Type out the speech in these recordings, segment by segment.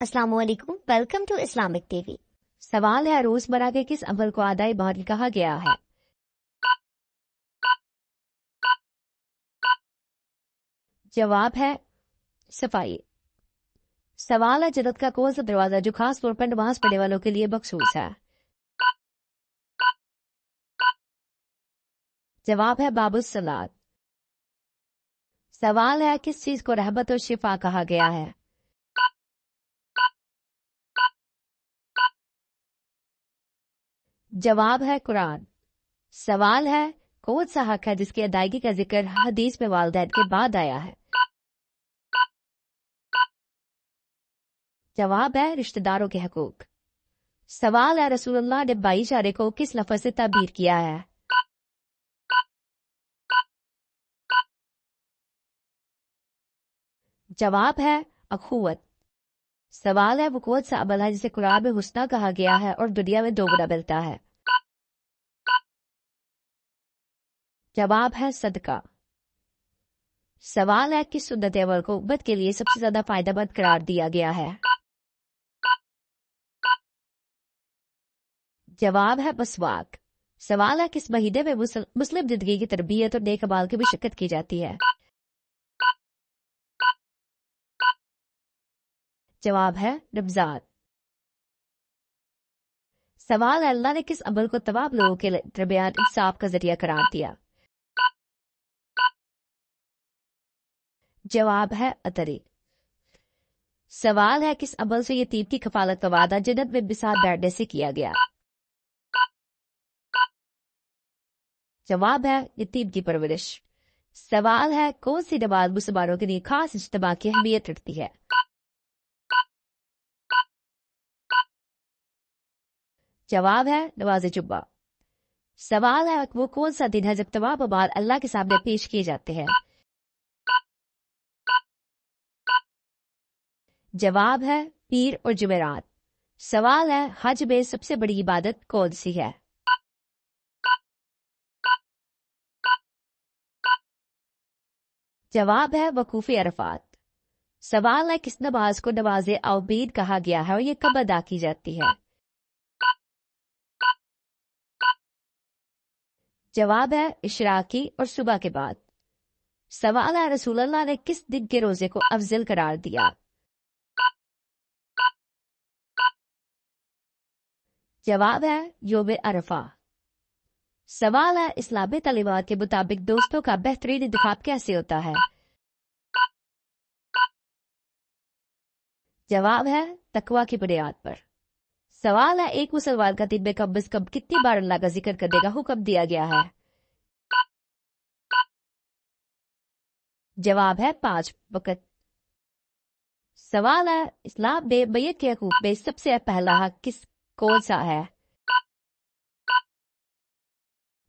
अस्सलाम वालेकुम, welcome to Islamic TV. सवाल है रोजमर्रा के किस अमल को आदाए बार कहा गया है। जवाब है सफाई। सवाल है जन्नत का कौन सा दरवाजा जो खास तौर पर नमाज पढ़ने वालों के लिए मखसूस है। जवाब है बाबुस सलात। सवाल है किस चीज को रहमत और शिफा कहा गया है। जवाब है कुरान। सवाल है कौन सा हक है जिसकी अदायगी का जिक्र हदीस में वालिदैन के बाद आया है। जवाब है रिश्तेदारों के हकूक। सवाल है रसूलुल्लाह ने भाईचारे को किस लफ्ज से ताबीर किया है। जवाब है अखुवत। सवाल है वो कौन सा अमल है जिसे कुरान में हुस्ना कहा गया है और दुनिया में दोगुना मिलता है। जवाब है सदका। सवाल है किस सुन्नत अमल को उम्मत के लिए सबसे ज्यादा फायदेमंद करार दिया गया है। जवाब है मसवाक। सवाल है किस महीने में मुस्लिम जिंदगी की तरबियत और नेक अमाल की मशक्कत की जाती है। जवाब है रमजान। सवाल है अल्लाह ने किस अमल को तमाम लोगों के दरमियान इंसाफ का जरिया करार दिया। जवाब है अतरी। सवाल है किस अमल से यतीम की कफालत का वादा जन्नत में बिसात बैठने से किया गया। जवाब है यतीम की परवरिश। सवाल है कौन सी नमाज मुसलमानों के लिए खास इज्तिमा की अहमियत रखती है। जवाब है नमाज जुम्मा। सवाल है वो कौन सा दिन है जब तमाम अमाल अल्लाह के सामने पेश किए जाते हैं। जवाब है पीर और जुमेरात। सवाल है हज में सबसे बड़ी इबादत कौन सी है। जवाब है वकूफ अरफात। सवाल है किस नमाज को नमाज अवबीद कहा गया है और ये कब अदा की जाती है। जवाब है इशराकी और सुबह के बाद। सवाल है रसूलुल्लाह ने किस दिन के रोजे को अफजल करार दिया। जवाब है योम अरफा। सवाल है इस्लामी तालीमात के मुताबिक दोस्तों का बेहतरीन इंतखाब कैसे होता है। जवाब है तकवा की बुनियाद पर। सवाल है एक मुसलमान का दिन में कम अज कम कितनी बार अल्लाह का जिक्र करने का हुक्म दिया गया है। जवाब है 5 वक्त। सवाल है इस्लाम में मैयत के हकूक में सबसे पहला हक किस कौन सा है।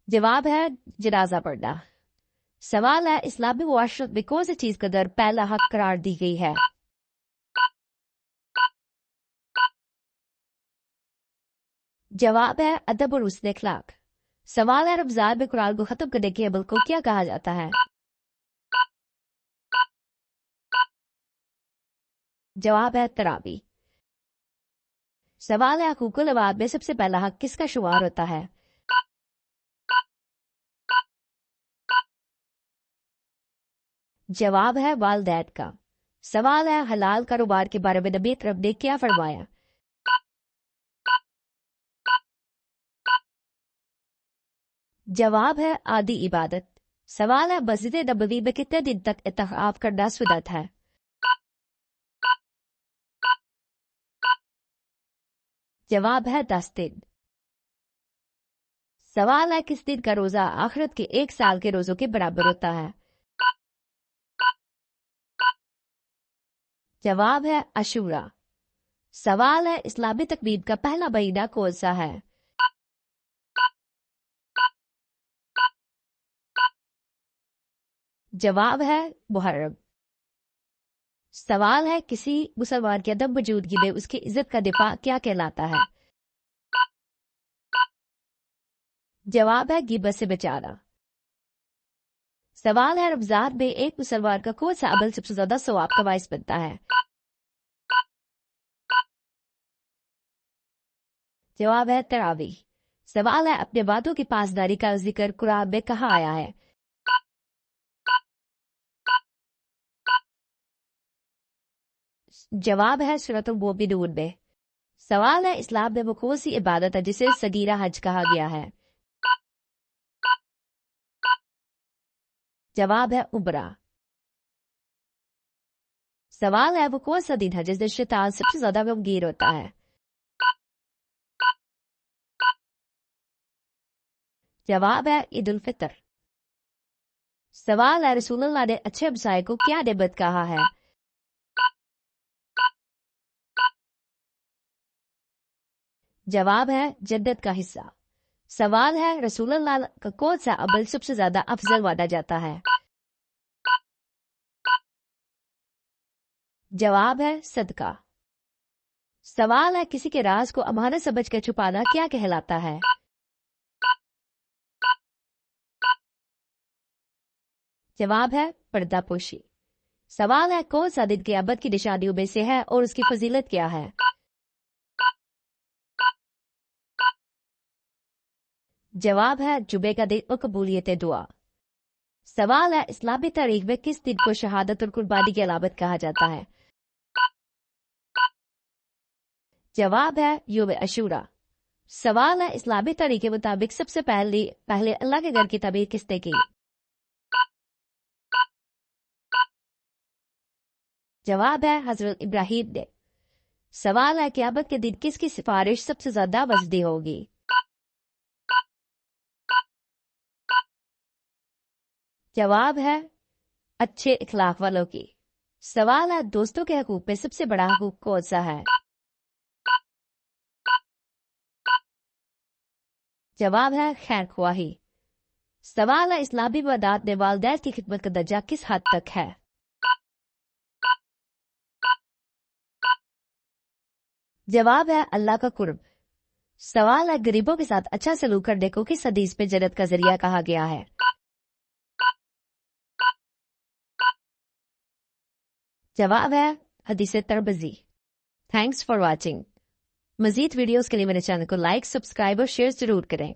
जवाब है जनाजा पढ़ना। सवाल है इस्लामी मुआशरत में कौन सी चीज का दर पहला हक करार दी गई है। जवाब है अदब और हुस्न अखलाक। सवाल है रमजान में कुरान को खत्म करने के अमल को क्या कहा जाता है। जवाब है तरावी। सवाल है हकूकुल अवाद में सबसे पहला हक किसका शुमार होता है। जवाब है वालिदैन का। सवाल है हलाल कारोबार के बारे में नबी अकरम ने क्या फरमाया। जवाब है आदि इबादत। सवाल है मस्जिद नबवी में कितने दिन तक इत्तिकाफ करना सुन्नत है। जवाब है 10 दिन। सवाल है किस दिन का रोजा आखिरत के 1 साल के रोजों के बराबर होता है। जवाब है अशूरा। सवाल है इस्लामी तकवीम का पहला महीना कौन सा है। जवाब है मुहर्रम। सवाल है किसी मुसलमान की अदम मौजूदगी में उसकी इज्जत का दिफा क्या कहलाता है। जवाब है गिबत से बचाना। सवाल है रमजान में एक मुसलमान का कौन सा अमल सबसे ज्यादा सवाब का बाइस बनता है। जवाब है तरावी। सवाल है अपने बातों की पासदारी का जिक्र कुरान में कहाँ आया है? जवाब है सूरह मोमिनून में। सवाल है इस्लाम में वो कौन सी इबादत है जिसे सगीरा हज कहा गया है? जवाब है उम्रा। सवाल है वो कौन सा दिन है जिस दिन शैतान सबसे ज्यादा गमगीन होता है? जवाब है ईद उल फितर। सवाल है रसूलुल्लाह ने अच्छे हमसाये को क्या नेमत कहा है? जवाब है जन्नत का हिस्सा। सवाल है रसूलुल्लाह का कौन सा अमल सबसे ज्यादा अफजल माना जाता है? जवाब है सदका। सवाल है किसी के राज को अमानत समझकर छुपाना क्या कहलाता है? जवाब है पर्दापोशी। सवाल है कौन सा दिन क़यामत की निशानियों में से है और उसकी फजीलत क्या है? जवाब है जुमे का दिन और कबूलियत दुआ। सवाल है इस्लामी तारीख में किस दिन को शहादत और कुर्बानी की अलामत कहा जाता है? जवाब है यौम अशूरा। सवाल है इस्लामी तारीख के मुताबिक सबसे पहले अल्लाह के घर की तामीर किसने की? जवाब है हजरत इब्राहिम ने। सवाल है क़यामत के दिन किसकी सिफारिश सबसे ज्यादा वजदी होगी? जवाब है अच्छे इखलाक वालों की। सवाल है दोस्तों के हकूक में सबसे बड़ा हकूक कौन सा है? जवाब है खैर ख्वाही। सवाल है इस्लामी इबादत में वालिदैन की खिदमत का दर्जा किस हद तक है? जवाब है अल्लाह का कुर्ब। सवाल है गरीबों के साथ अच्छा सलूक करने को किस हदीस में जन्नत का जरिया कहा गया है? जवाब है हदीस तिरमिज़ी। Thanks for watching. मजीद वीडियोस के लिए मेरे चैनल को लाइक, सब्सक्राइब और शेयर जरूर करें।